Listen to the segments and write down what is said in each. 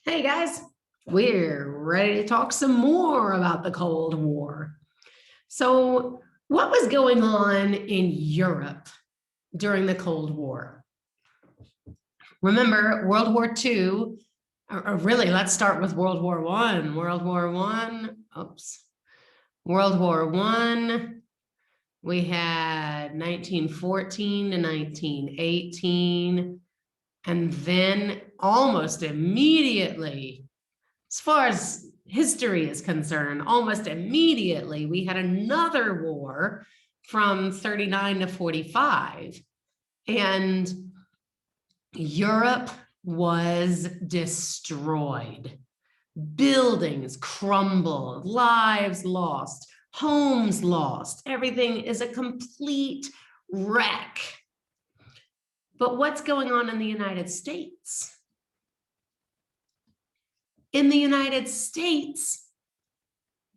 Hey guys, we're ready to talk some more about the Cold War. So, what was going on in Europe during the Cold War? Remember, World War II, or really, let's start with World War One. World War One, we had 1914 to 1918, and then almost immediately, as far as history is concerned, almost immediately we had another war from 39 to 45. And Europe was destroyed. Buildings crumbled, lives lost, homes lost. Everything is a complete wreck. But what's going on in the United States? In the United States,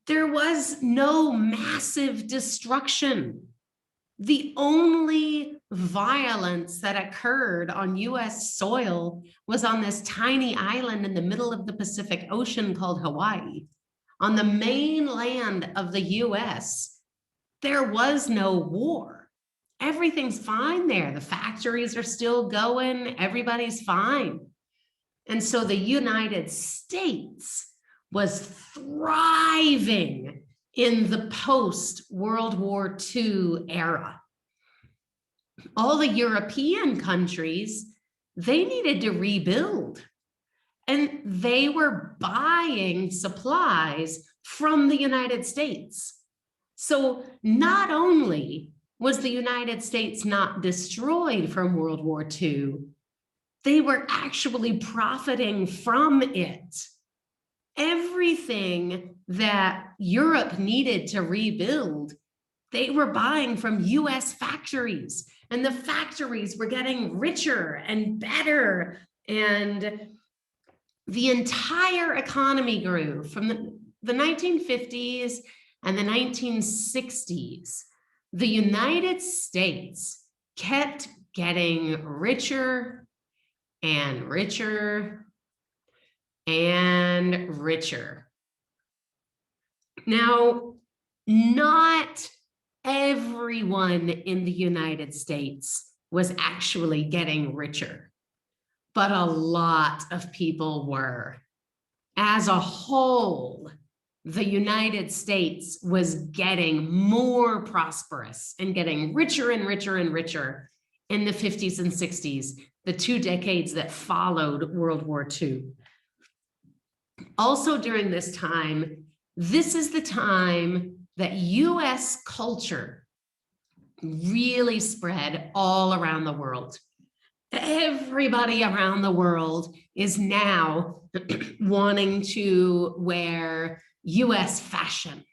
there was no massive destruction. The only violence that occurred on US soil was on this tiny island in the middle of the Pacific Ocean called Hawaii. On the mainland of the US, there was no war. Everything's fine there. The factories are still going. Everybody's fine. And so the United States was thriving in the post-World War II era. All the European countries, they needed to rebuild. And they were buying supplies from the United States. So not only was the United States not destroyed from World War II, they were actually profiting from it. Everything that Europe needed to rebuild, they were buying from US factories, and the factories were getting richer and better, and the entire economy grew from the 1950s and the 1960s. The United States kept getting richer and richer and richer. Now, not everyone in the United States was actually getting richer, but a lot of people were. As a whole, the United States was getting more prosperous and getting richer and richer and richer in the 50s and 60s, the 2 decades that followed World War II. Also during this time, this is the time that US culture really spread all around the world. Everybody around the world is now wanting to wear US fashion.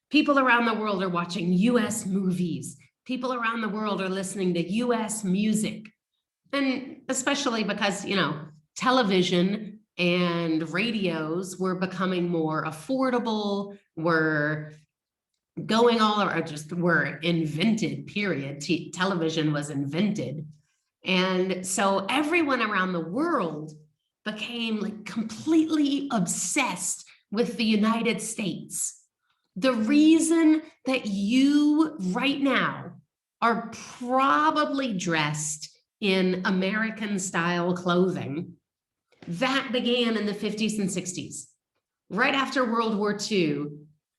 People around the world are watching US movies. People around the world are listening to US music. And especially because, television and radios were becoming more affordable, were going all around, just were invented, period. Television was invented. And so everyone around the world became like completely obsessed with the United States. The reason that you right now are probably dressed in American style clothing, that began in the 50s and 60s. Right after World War II,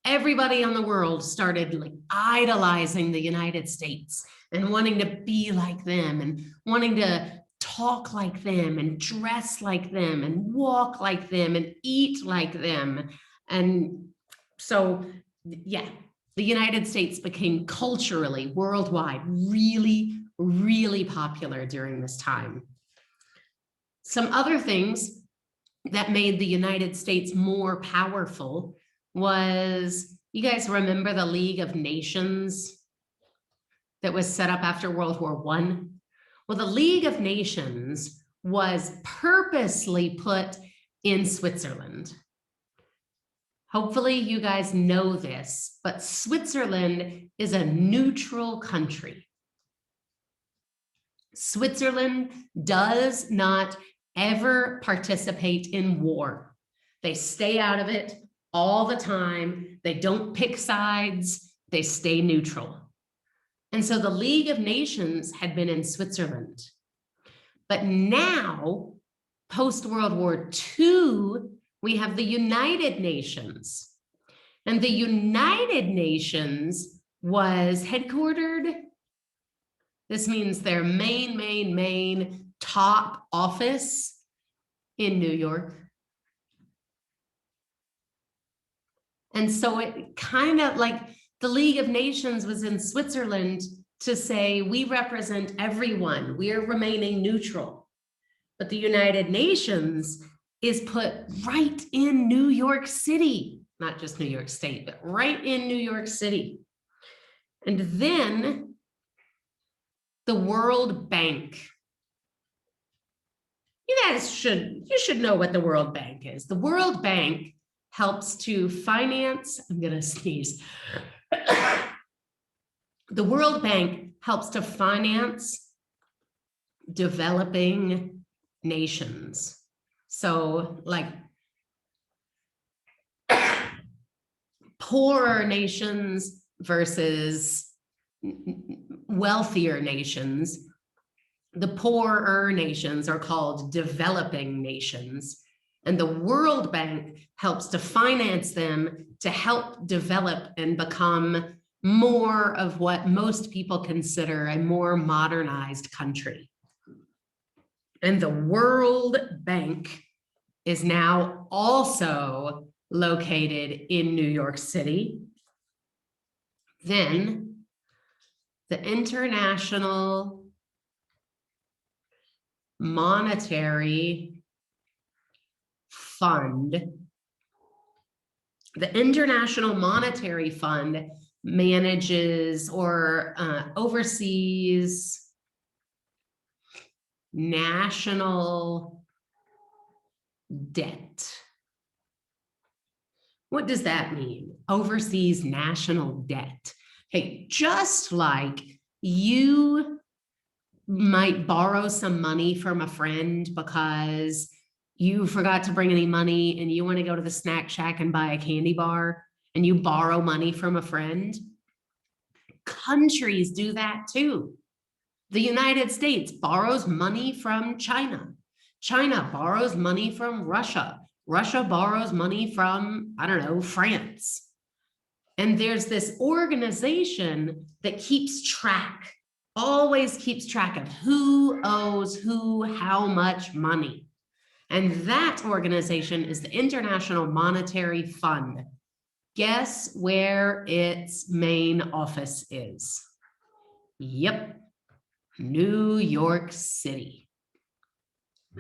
everybody on the world started like idolizing the United States and wanting to be like them and wanting to talk like them and dress like them and walk like them and eat like them. And so, yeah, the United States became culturally, worldwide, really, really popular during this time. Some other things that made the United States more powerful was, you guys remember the League of Nations that was set up after World War I? Well, the League of Nations was purposely put in Switzerland. Hopefully you guys know this, but Switzerland is a neutral country. Switzerland does not ever participate in war. They stay out of it all the time. They don't pick sides. They stay neutral. And so the League of Nations had been in Switzerland. But now, post-World War II, we have the United Nations. And the United Nations was headquartered. This means their main top office in New York. And so it kind of like the League of Nations was in Switzerland to say, we represent everyone, we are remaining neutral. But the United Nations is put right in New York City, not just New York State, but right in New York City. And then the World Bank. You should know what the World Bank is. The World Bank helps to finance, I'm gonna sneeze. The World Bank helps to finance developing nations. So like poorer nations versus wealthier nations. The poorer nations are called developing nations, and the World Bank helps to finance them to help develop and become more of what most people consider a more modernized country. And the World Bank is now also located in New York City. Then the International Monetary Fund. The International Monetary Fund manages or oversees national debt. What does that mean? Oversees national debt. Hey, just like you might borrow some money from a friend because you forgot to bring any money and you want to go to the snack shack and buy a candy bar and you borrow money from a friend. Countries do that too. The United States borrows money from China. China borrows money from Russia. Russia borrows money from, I don't know, France. And there's this organization that keeps track, always keeps track of who owes who how much money. And that organization is the International Monetary Fund. Guess where its main office is? Yep, New York City.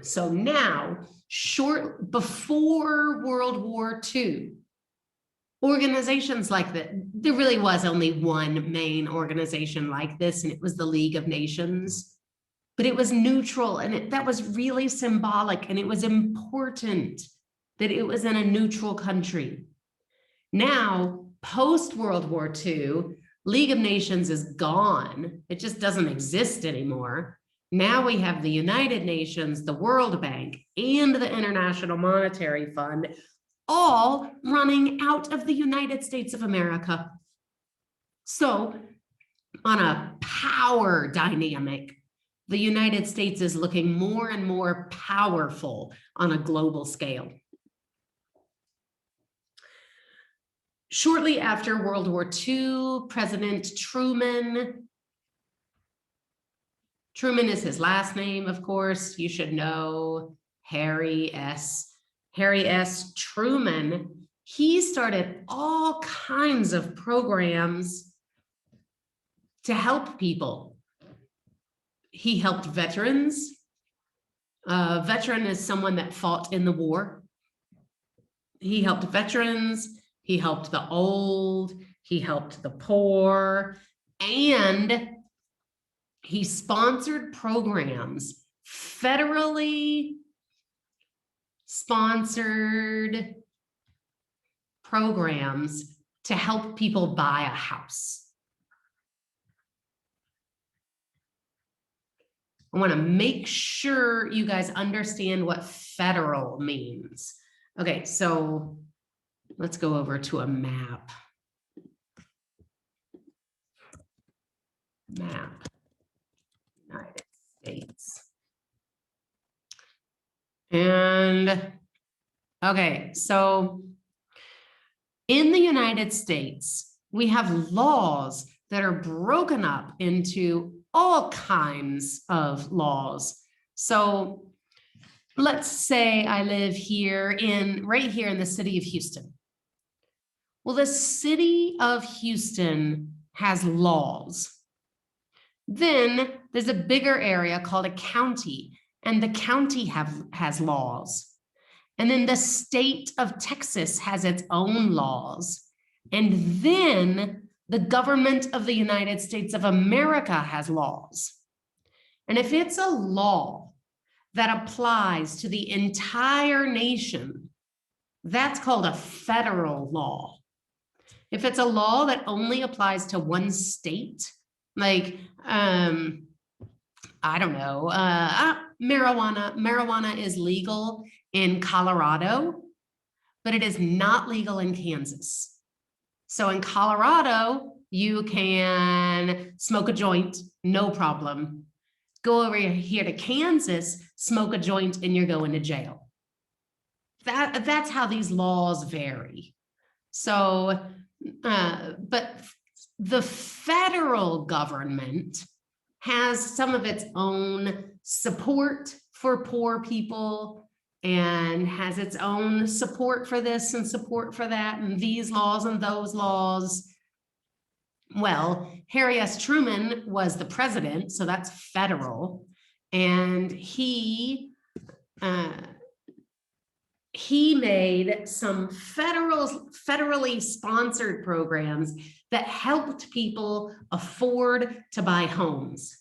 So now, short before World War II, organizations like that, there really was only one main organization like this, and it was the League of Nations. But it was neutral, and that was really symbolic, and it was important that it was in a neutral country. Now, post-World War II, League of Nations is gone. It just doesn't exist anymore. Now we have the United Nations, the World Bank, and the International Monetary Fund, all running out of the United States of America. So on a power dynamic, the United States is looking more and more powerful on a global scale. Shortly after World War II, President Truman is his last name, of course, you should know, Harry S. Truman, he started all kinds of programs to help people. He helped veterans. A veteran is someone that fought in the war. He helped veterans, he helped the old, he helped the poor, and he sponsored programs, federally sponsored programs to help people buy a house. I want to make sure you guys understand what federal means. Okay, so let's go over to a map. United States. And okay, so in the United States, we have laws that are broken up into all kinds of laws. So let's say I live here right here in the city of Houston. Well, the city of Houston has laws. Then there's a bigger area called a county, and the county has laws. And then the state of Texas has its own laws. And then the government of the United States of America has laws. And if it's a law that applies to the entire nation, that's called a federal law. If it's a law that only applies to one state, like, I don't know, marijuana is legal in Colorado, but it is not legal in Kansas. So in Colorado, you can smoke a joint, no problem. Go over here to Kansas, smoke a joint, and you're going to jail. That's how these laws vary. So, but the federal government has some of its own support for poor people and has its own support for this and support for that and these laws and those laws. Well, Harry S. Truman was the president, so that's federal, and he made some federally sponsored programs that helped people afford to buy homes.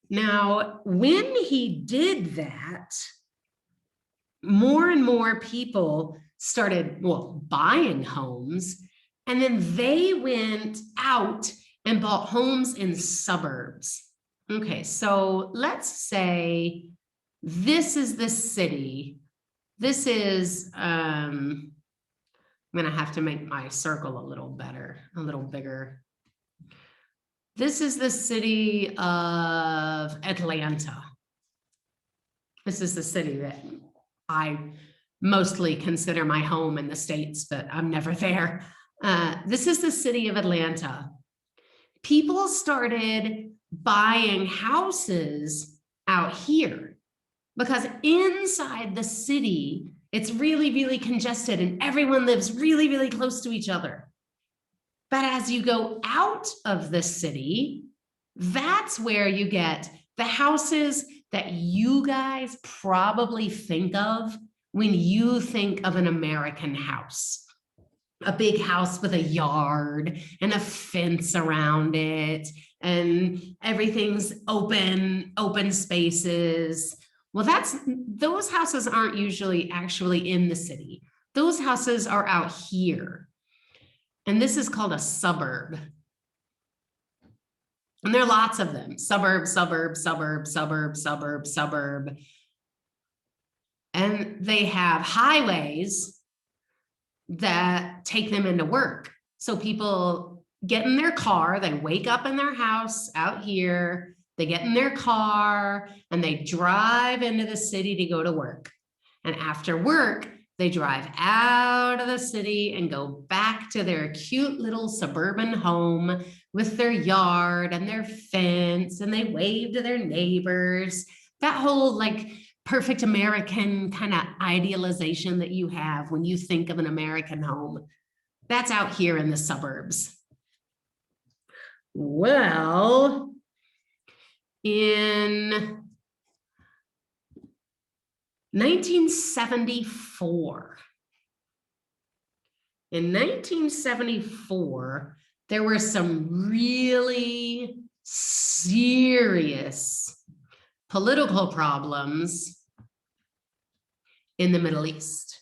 Now, when he did that, more and more people started, well, buying homes, and then they went out and bought homes in suburbs. Okay, so let's say this is the city. This is, I'm gonna have to make my circle a little better, a little bigger. This is the city of Atlanta. This is the city that I mostly consider my home in the States, but I'm never there. This is the city of Atlanta. People started buying houses out here because inside the city, it's really, really congested and everyone lives really, really close to each other. But as you go out of the city, that's where you get the houses that you guys probably think of when you think of an American house. A big house with a yard and a fence around it, and everything's open spaces. Well, those houses aren't usually actually in the city. Those houses are out here. And this is called a suburb. And there are lots of them. Suburb, suburb, suburb, suburb, suburb, suburb. And they have highways that take them into work. So people get in their car, they wake up in their house out here, they get in their car and they drive into the city to go to work. And after work, they drive out of the city and go back to their cute little suburban home with their yard and their fence, and they wave to their neighbors. That whole like perfect American kind of idealization that you have when you think of an American home, that's out here in the suburbs. Well, in 1974. In 1974, there were some really serious political problems in the Middle East.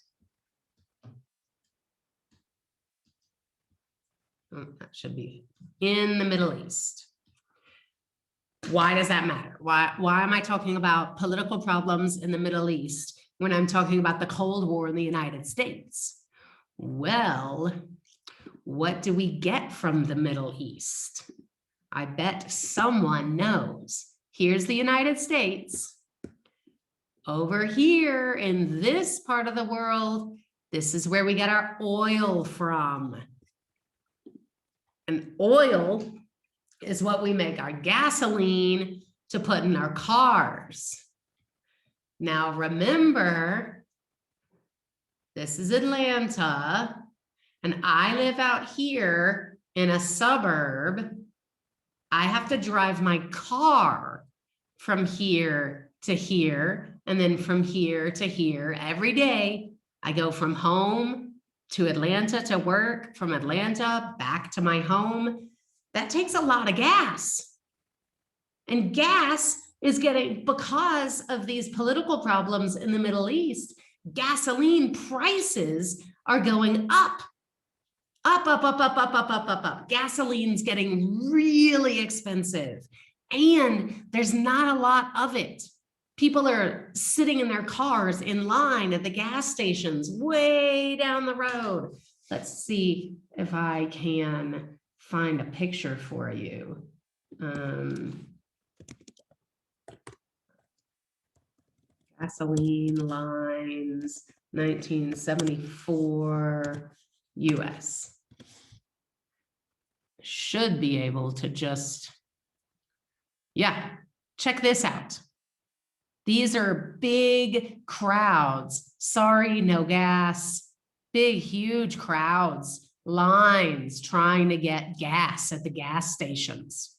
Oh, that should be in the Middle East. Why does that matter? Why am I talking about political problems in the Middle East when I'm talking about the Cold War in the United States? Well, what do we get from the Middle East? I bet someone knows. Here's the United States. Over here in this part of the world, this is where we get our oil from. And oil is what we make our gasoline to put in our cars. Now remember, this is Atlanta, and I live out here in a suburb. I have to drive my car from here to here, and then from here to here every day. I go from home to Atlanta to work, from Atlanta back to my home. That takes a lot of gas. And gas is getting, because of these political problems in the Middle East, gasoline prices are going up. Up. Gasoline's getting really expensive. And there's not a lot of it. People are sitting in their cars in line at the gas stations way down the road. Let's see if I can find a picture for you. Gasoline lines, 1974 US. Should be able to just, yeah, check this out. These are big crowds. Sorry, no gas. Big, huge crowds, lines trying to get gas at the gas stations.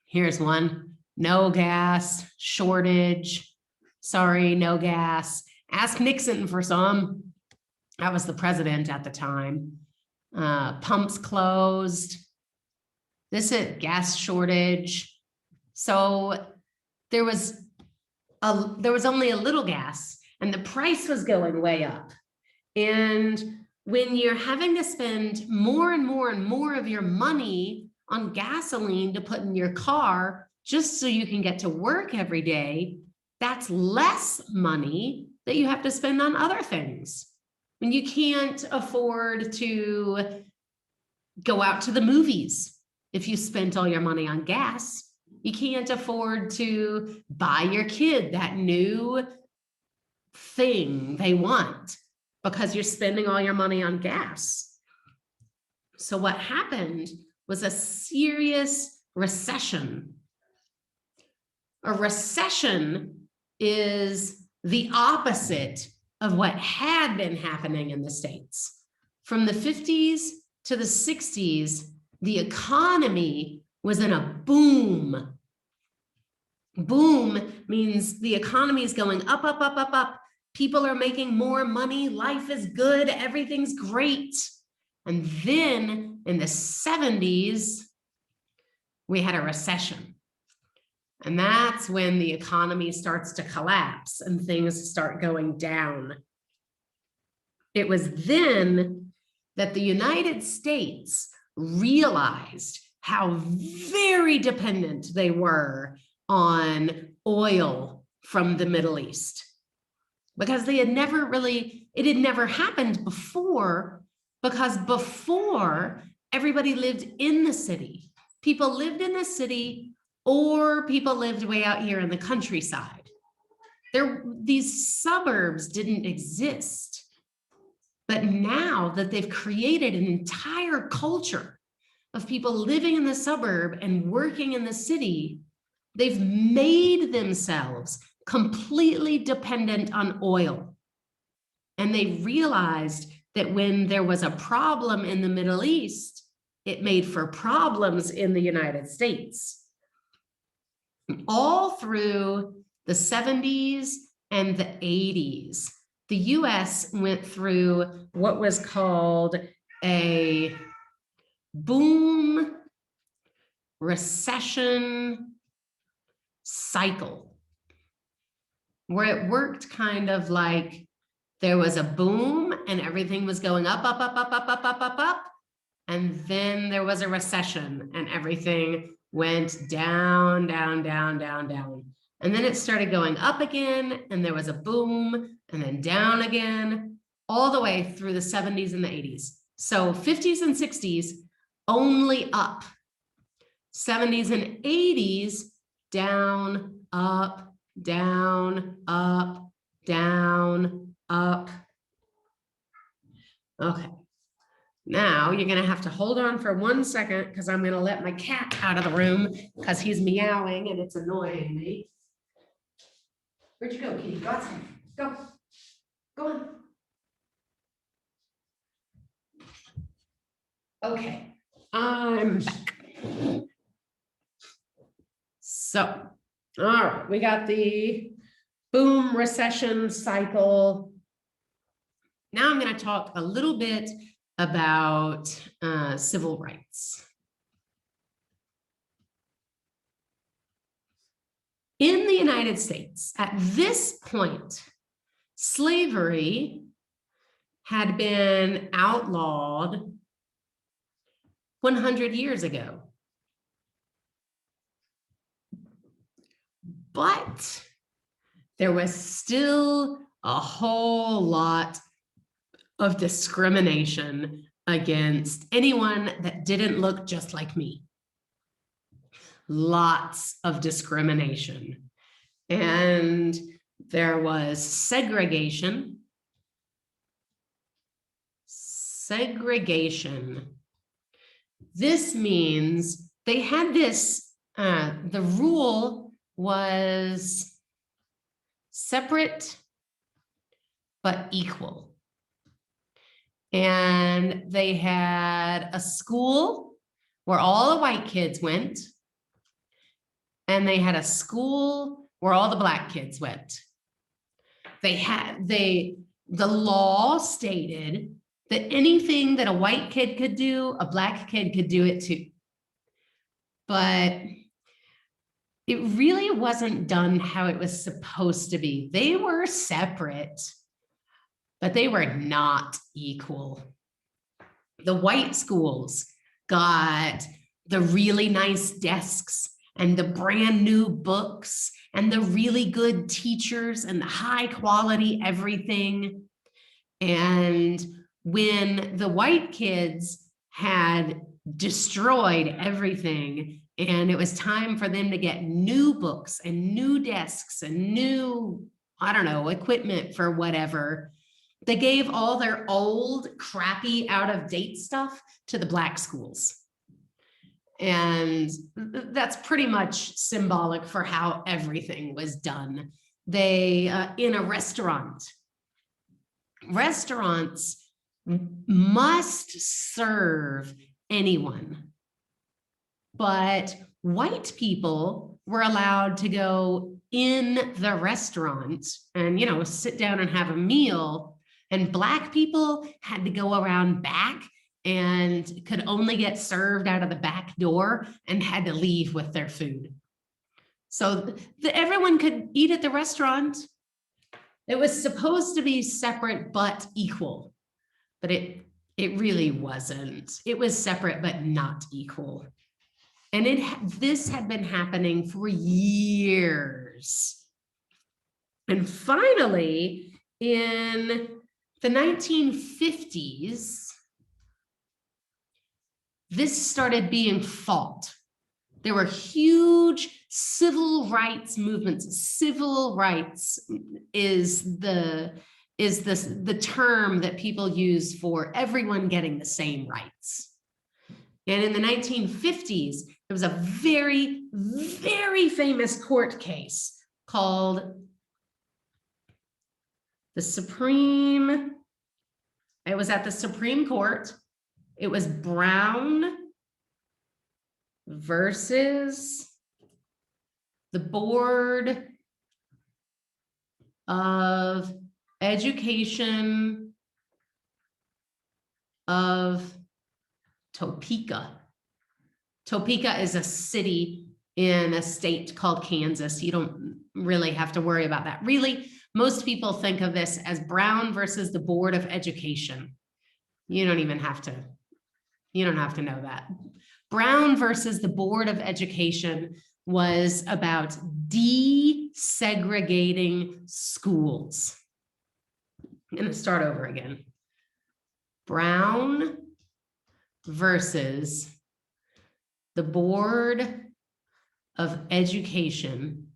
Here's one. No gas, shortage. Sorry, no gas. Ask Nixon for some. I was the president at the time. Pumps closed. This is gas shortage. So there was only a little gas, and the price was going way up. And when you're having to spend more and more and more of your money on gasoline to put in your car just so you can get to work every day, that's less money that you have to spend on other things. When you can't afford to go out to the movies if you spent all your money on gas. You can't afford to buy your kid that new thing they want because you're spending all your money on gas. So what happened was a serious recession. A recession is the opposite of what had been happening in the States. From the 50s to the 60s, the economy was in a boom. Boom means the economy is going up, up, up, up, up. People are making more money. Life is good. Everything's great. And then in the 70s, we had a recession. And that's when the economy starts to collapse and things start going down. It was then that the United States realized how very dependent they were on oil from the Middle East, because they had never really, it had never happened before, because before everybody lived in the city. People lived in the city, or people lived way out here in the countryside. These suburbs didn't exist. But now that they've created an entire culture of people living in the suburb and working in the city, they've made themselves completely dependent on oil. And they realized that when there was a problem in the Middle East, it made for problems in the United States. All through the 70s and the 80s, the US went through what was called a boom recession cycle, where it worked kind of like there was a boom and everything was going up, up, up, up, up, up, up, up, up, and then there was a recession and everything went down, down, down, down, down. And then it started going up again, and there was a boom, and then down again, all the way through the 70s and the 80s. So 50s and 60s, only up. 70s and 80s, down, up, down, up, down, up. Okay. Now you're going to have to hold on for 1 second because I'm going to let my cat out of the room because he's meowing and it's annoying me. Where'd you go, kitty? Go outside. Go. Go on. Okay. I'm back. So, all right, we got the boom recession cycle. Now I'm going to talk a little bit about civil rights. In the United States, at this point, slavery had been outlawed 100 years ago. But there was still a whole lot of discrimination against anyone that didn't look just like me. Lots of discrimination. And there was segregation. Segregation. This means they had this, the rule was separate but equal. And they had a school where all the white kids went, and they had a school where all the black kids went. The law stated that anything that a white kid could do, a black kid could do it too. But it really wasn't done how it was supposed to be. They were separate, but they were not equal. The white schools got the really nice desks and the brand new books and the really good teachers and the high quality everything. And when the white kids had destroyed everything and it was time for them to get new books and new desks and new, I don't know, equipment for whatever, they gave all their old, crappy, out-of-date stuff to the black schools. And that's pretty much symbolic for how everything was done. They, in a restaurant, restaurants must serve anyone, but white people were allowed to go in the restaurant and, you know, sit down and have a meal, and black people had to go around back and could only get served out of the back door and had to leave with their food. So everyone could eat at the restaurant. It was supposed to be separate but equal, but it really wasn't. It was separate but not equal. And this had been happening for years. And finally, in the 1950s, this started being fought. There were huge civil rights movements. Civil rights is the term that people use for everyone getting the same rights. And in the 1950s, there was a very, very famous court case called the Supreme. It was at the Supreme Court. It was Brown versus the Board of Education of Topeka. Topeka is a city in a state called Kansas. You don't really have to worry about that. Really, most people think of this as Brown versus the Board of Education. You don't have to know that. Brown versus the Board of Education was about desegregating schools. I'm going to start over again. Brown versus the Board of Education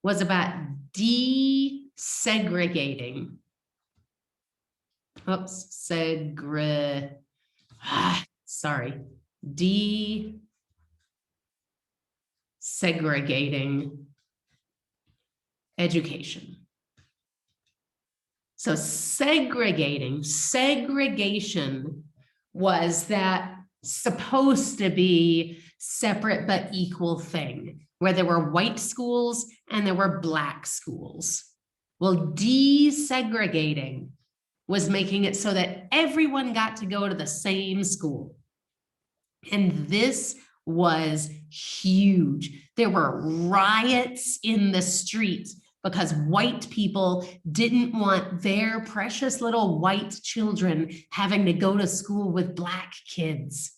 was about desegregating. Oops, desegregating education. So segregation was that supposed to be separate but equal thing, where there were white schools and there were black schools. Well, desegregating was making it so that everyone got to go to the same school. And this was huge. There were riots in the streets because white people didn't want their precious little white children having to go to school with black kids.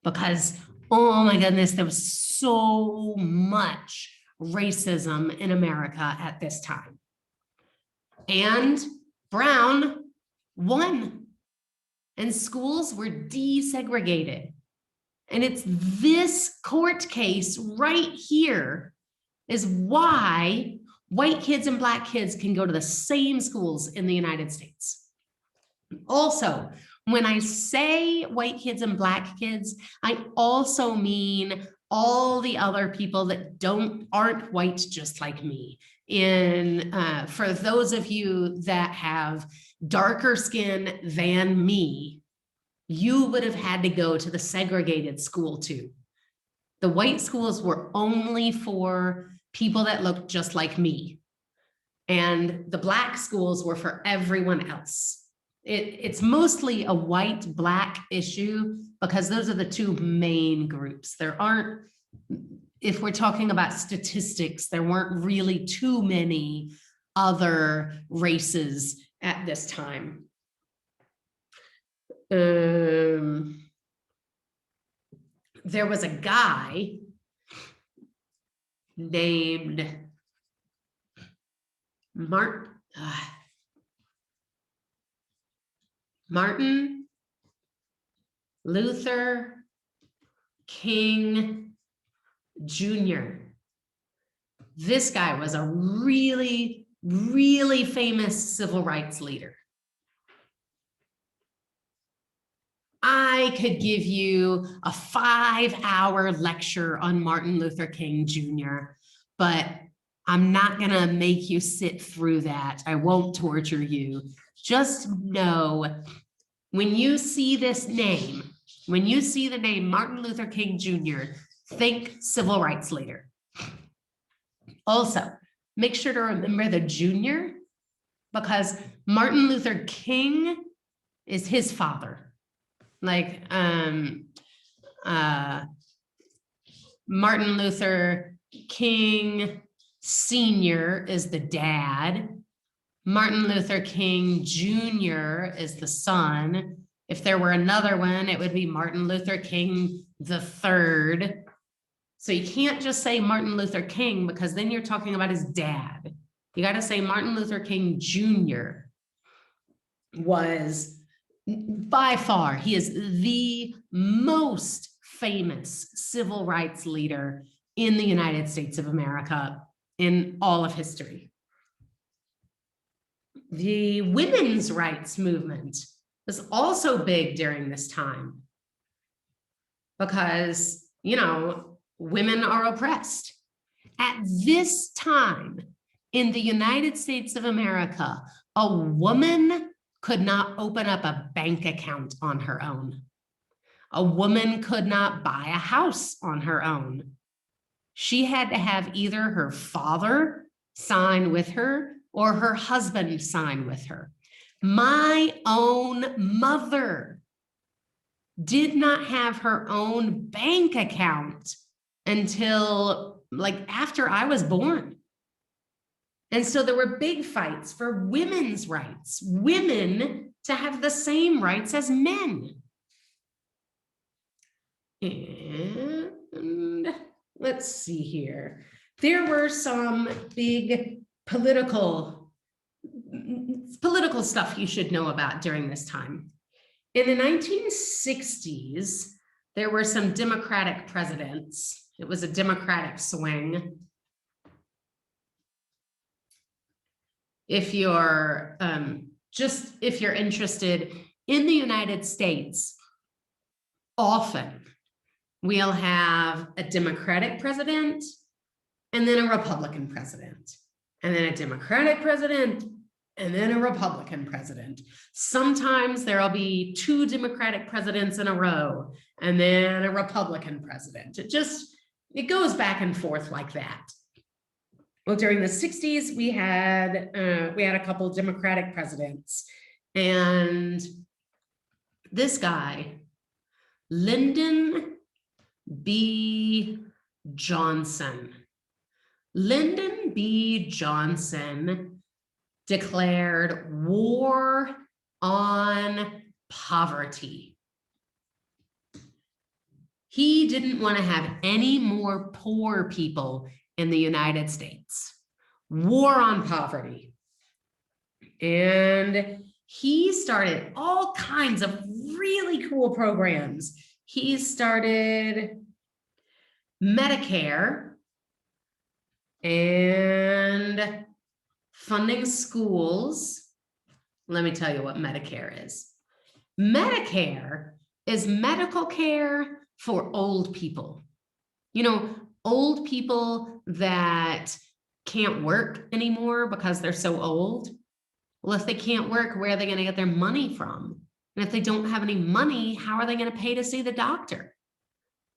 Because, oh my goodness, there was so much racism in America at this time. And Brown won, and schools were desegregated. And it's this court case right here is why white kids and black kids can go to the same schools in the United States. Also, when I say white kids and black kids, I also mean all the other people that aren't white just like me. For those of you that have darker skin than me, you would have had to go to the segregated school too. The white schools were only for people that looked just like me. And the black schools were for everyone else. It's mostly a white-black issue because those are the two main groups. There aren't, if we're talking about statistics, there weren't really too many other races at this time. There was a guy named Martin Luther King Jr. This guy was a really, really famous civil rights leader. I could give you a 5-hour lecture on Martin Luther King Jr., but I'm not going to make you sit through that. I won't torture you. Just know when you see this name, when you see the name Martin Luther King Jr., think civil rights leader. Also, make sure to remember the junior because Martin Luther King is his father. Like Martin Luther King Sr. is the dad. Martin Luther King Jr. is the son. If there were another one, it would be Martin Luther King III. So you can't just say Martin Luther King because then you're talking about his dad. You got to say Martin Luther King Jr. was by far, he is the most famous civil rights leader in the United States of America in all of history. The women's rights movement was also big during this time because, you know, women are oppressed. At this time in the United States of America, a woman could not open up a bank account on her own. A woman could not buy a house on her own. She had to have either her father sign with her or her husband sign with her. My own mother did not have her own bank account until like after I was born. And so there were big fights for women's rights, women to have the same rights as men. And let's see here. There were some big political stuff you should know about during this time. In the 1960s, there were some Democratic presidents. It was a Democratic swing. If you're if you're interested in the United States, often we'll have a Democratic president and then a Republican president, and then a Democratic president and then a Republican president. Sometimes there'll be 2 Democratic presidents in a row and then a Republican president. It goes back and forth like that. Well, during the 60s, we had a couple Democratic presidents, and this guy, Lyndon B. Johnson. Lyndon B. Johnson declared war on poverty. He didn't want to have any more poor people in the United States. War on poverty. And he started all kinds of really cool programs. He started Medicare and funding schools. Let me tell you what Medicare is. Medicare is medical care for old people. You know, old people that can't work anymore because they're so old. Well, if they can't work, where are they going to get their money from? And if they don't have any money, how are they going to pay to see the doctor?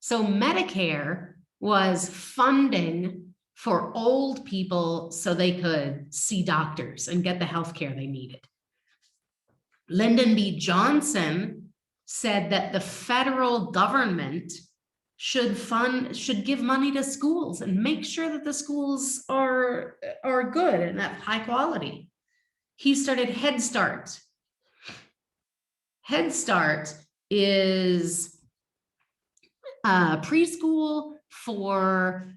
So Medicare was funding for old people so they could see doctors and get the health care they needed. Lyndon B. Johnson said that the federal government should give money to schools and make sure that the schools are good and at high quality. He started Head Start. Head Start is preschool for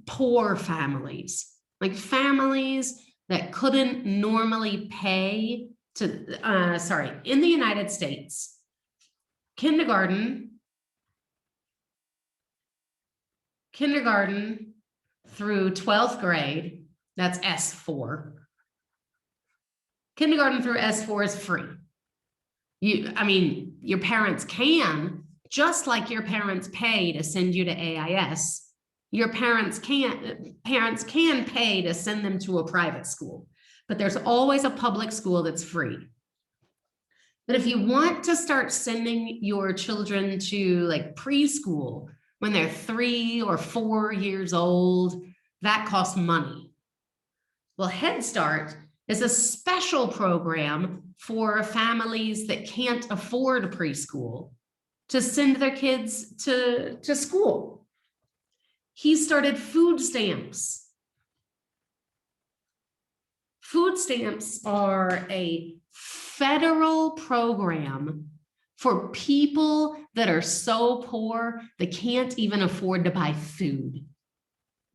poor families, like families that couldn't normally pay to, in the United States, kindergarten through 12th grade, that's S4. Kindergarten through S4 is free. Your parents can, just like your parents pay to send you to AIS, your parents can pay to send them to a private school, but there's always a public school that's free. But if you want to start sending your children to like preschool when they're 3 or 4 years old, that costs money. Well, Head Start is a special program for families that can't afford preschool to send their kids to school. He started food stamps. Food stamps are a federal program for people that are so poor they can't even afford to buy food.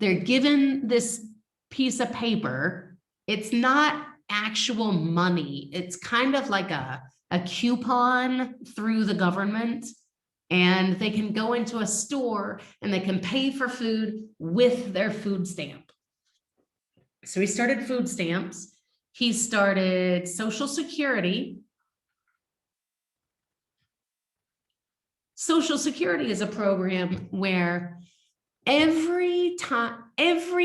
They're given this piece of paper. It's not actual money. It's kind of like a coupon through the government, and they can go into a store and they can pay for food with their food stamp. So he started food stamps. He started Social Security. Social Security is a program where every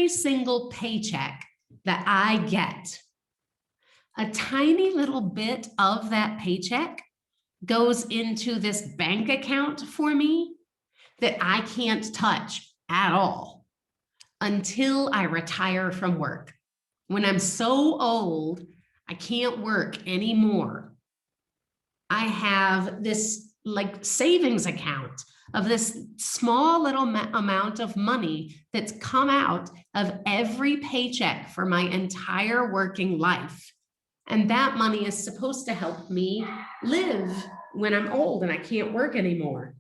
single paycheck that I get, a tiny little bit of that paycheck goes into this bank account for me that I can't touch at all until I retire from work. When I'm so old, I can't work anymore. I have this like savings account of this small little amount of money that's come out of every paycheck for my entire working life. And that money is supposed to help me live when I'm old and I can't work anymore.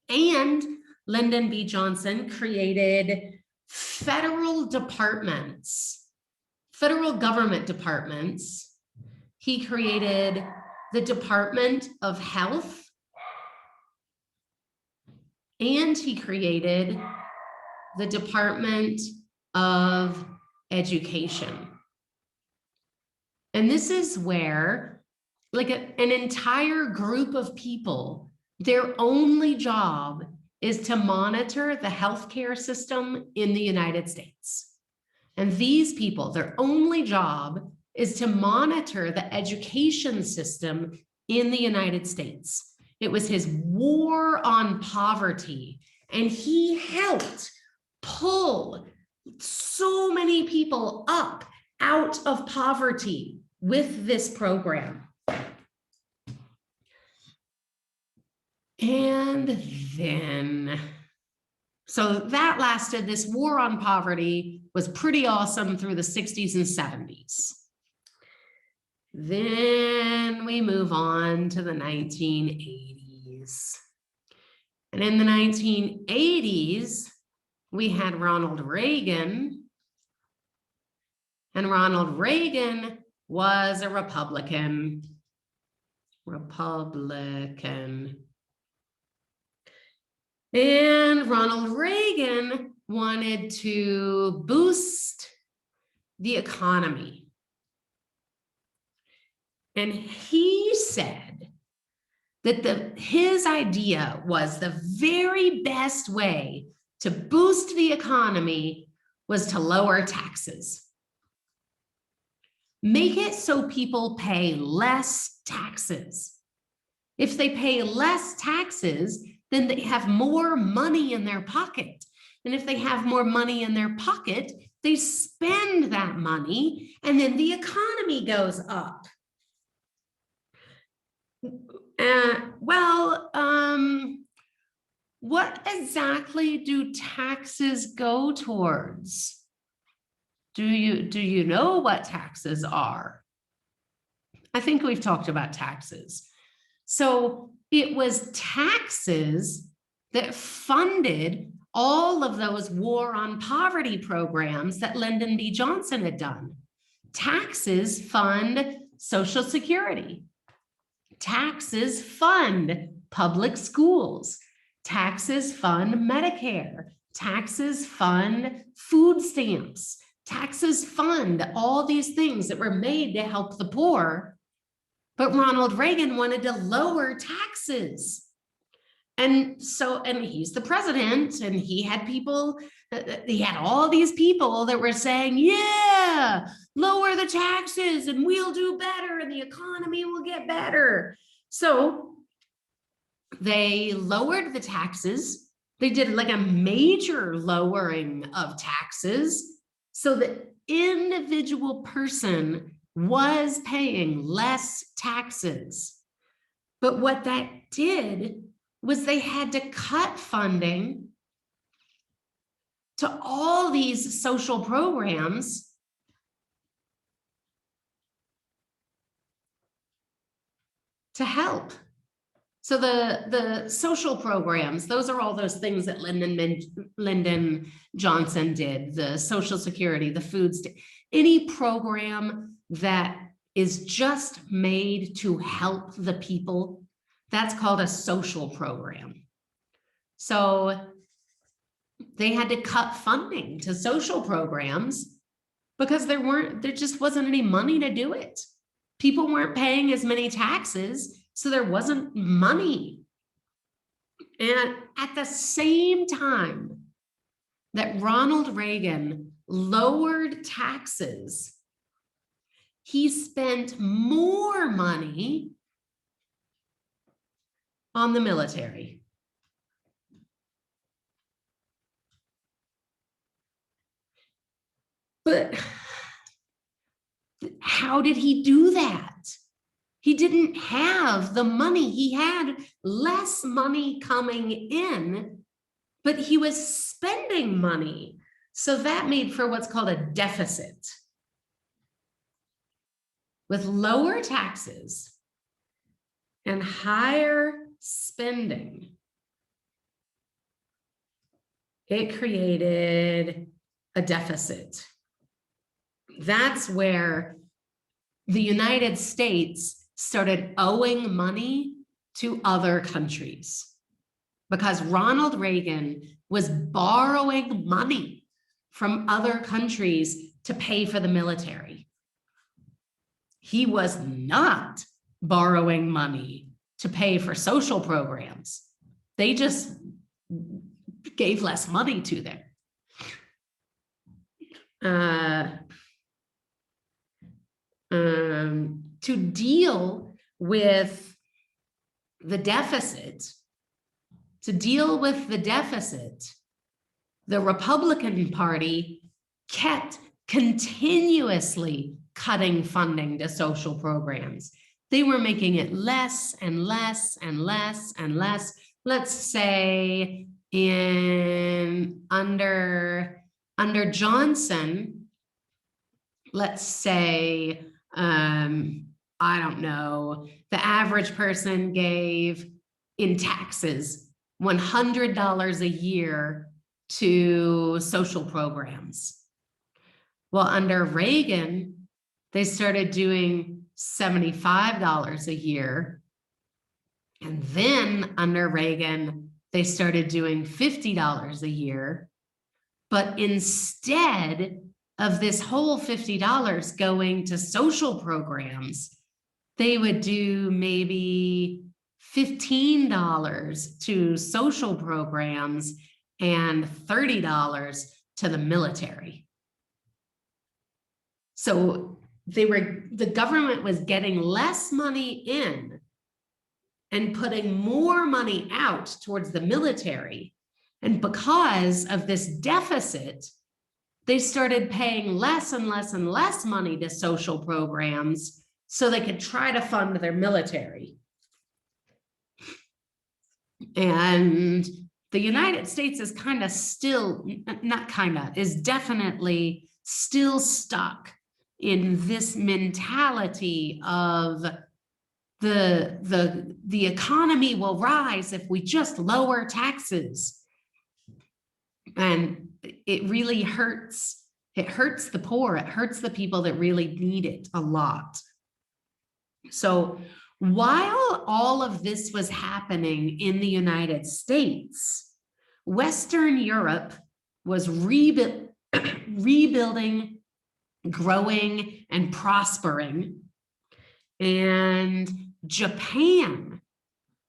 And Lyndon B. Johnson created federal departments, federal government departments. He created the Department of Health, and he created the Department of Education. And this is where, like, an entire group of people, their only job is to monitor the healthcare system in the United States. And these people, their only job is to monitor the education system in the United States. It was his war on poverty, and he helped pull so many people up out of poverty with this program. And then, so that lasted, this war on poverty was pretty awesome through the 60s and 70s. Then we move on to the 1980s. And in the 1980s, we had Ronald Reagan. And Ronald Reagan was a Republican. And Ronald Reagan wanted to boost the economy. And he said that his idea was the very best way to boost the economy was to lower taxes. Make it so people pay less taxes. If they pay less taxes, then they have more money in their pocket. And if they have more money in their pocket, they spend that money, and then the economy goes up. What exactly do taxes go towards? Do you know what taxes are? I think we've talked about taxes. So it was taxes that funded all of those war on poverty programs that Lyndon B. Johnson had done. Taxes fund Social Security. Taxes fund public schools. Taxes fund Medicare. Taxes fund food stamps. Taxes fund all these things that were made to help the poor. But Ronald Reagan wanted to lower taxes. And he's the president, and he had all these people that were saying, yeah, lower the taxes and we'll do better and the economy will get better. So they lowered the taxes. They did like a major lowering of taxes so the individual person was paying less taxes. But what that did was they had to cut funding to all these social programs to help. So the social programs, those are all those things that Lyndon Johnson did, the Social Security, the food, any program that is just made to help the people, that's called a social program. So they had to cut funding to social programs because there just wasn't any money to do it. People weren't paying as many taxes, so there wasn't money. And at the same time that Ronald Reagan lowered taxes, he spent more money on the military. But how did he do that? He didn't have the money. He had less money coming in, but he was spending money. So that made for what's called a deficit. With lower taxes and higher spending, it created a deficit. That's where the United States started owing money to other countries, because Ronald Reagan was borrowing money from other countries to pay for the military. He was not borrowing money to pay for social programs. They just gave less money to them. To deal with the deficit, the Republican Party kept continuously cutting funding to social programs. They were making it less and less and less and less. Let's say under Johnson, let's say, I don't know, the average person gave in taxes $100 a year to social programs. Well, under Reagan, they started doing $75 a year. And then under Reagan, they started doing $50 a year. But instead of this whole $50 going to social programs, they would do maybe $15 to social programs and $30 to the military. So the government was getting less money in and putting more money out towards the military. And because of this deficit, they started paying less and less and less money to social programs so they could try to fund their military. And the United States is kind of still, not kind of, is definitely still stuck in this mentality of the economy will rise if we just lower taxes. And it really hurts. It hurts the poor. It hurts the people that really need it a lot. So while all of this was happening in the United States, Western Europe was rebuilding, growing, and prospering. And Japan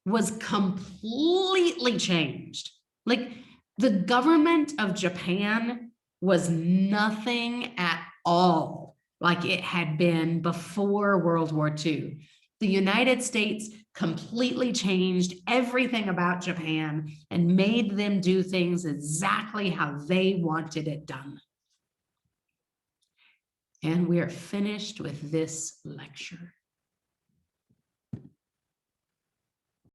was completely changed. Like, the government of Japan was nothing at all like it had been before World War II. The United States completely changed everything about Japan and made them do things exactly how they wanted it done. And we're finished with this lecture.